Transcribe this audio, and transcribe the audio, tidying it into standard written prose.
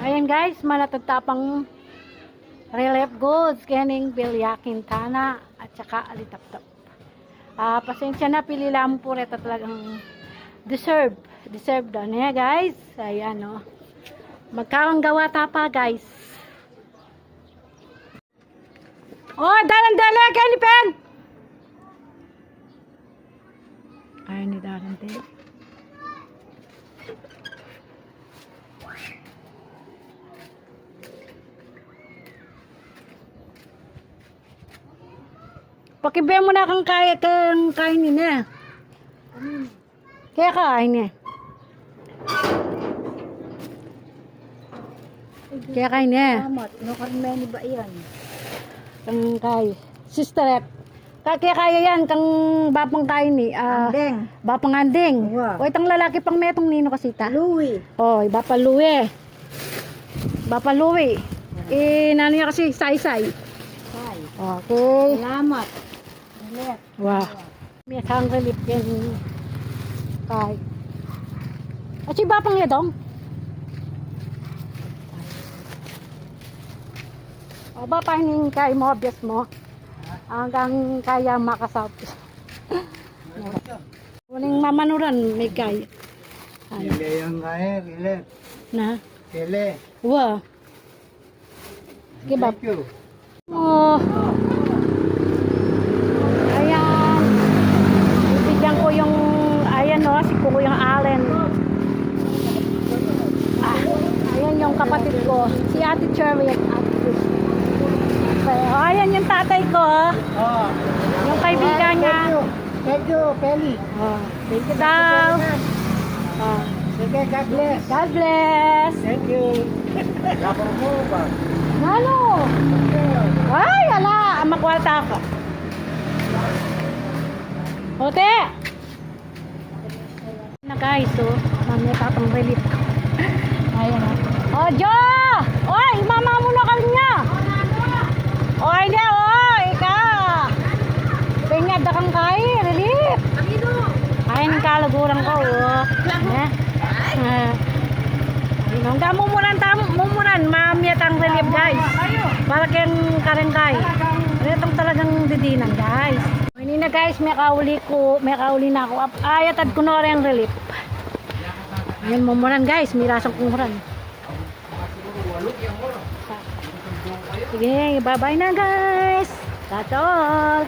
Ayan guys, malatatapang relief goods, kening Bilya Quintana at saka Alitaptap. Pasensya na, pili lang po rito talagang deserve daw niya guys. Ayan o. Magkawang gawa tapa guys. Oh, dalan-dala kayo ni Pen. Ay, ni dalan-dala. Pakibe mo na kang kain niya. Kaya kain niya. Kaya kain niya. Salamat. No karmeni ba yan? Kang kay. Sister, kaya kaya yan. Kang bapang kain ni. Andeng. Bapang anding. Wow. O itang lalaki pang metong nino kasita. Louie. O, Bapa Louie. Bapa Louie. Nano niya kasi say-say. Ay. Okay. Salamat. Ulit. Wow. May isang relief yan. Kay. At si Bapang niya dong? O ba paning kay mo, obvious mo? Hanggang kaya makasap. Kuning mamanuran may kay. Ile yung kaya, ile. Na? Ile. Wow. Kibab. Thank you. Oh. Ayan. Ibigyan ko yung ayan o, si Kuyang Allen. Ayan yung kapatid ko. Si Ate Cherry at Ate Chris. Ayan yung tatay ko. Oh. Yung kaibigan niya. Thank you, Penny. Oh, thank you daw. Oh, Sige, God bless. God bless. Thank you. Lapor mo ba? Ano? Ay, ala. Makwalta ako. Ote! Na guys, oh. Mamaya tapang relief ko. Ayan o. Oh, Jo! Oy, mama mo na kami niya. Oy, hindi, oy. Ika. Pingad na kang kay. Relief. Ayan ang kalaguran ko, oh. Hanggang mumuran, mamiyat ang relief guys. Para kayang karengkay. Itong talagang didinan guys. Hindi na guys, may kauli na ako. Ayatad ko na rin ang relief. Ayan mumuran guys, mirasang kumuran. Sige, bye bye na guys. That's all.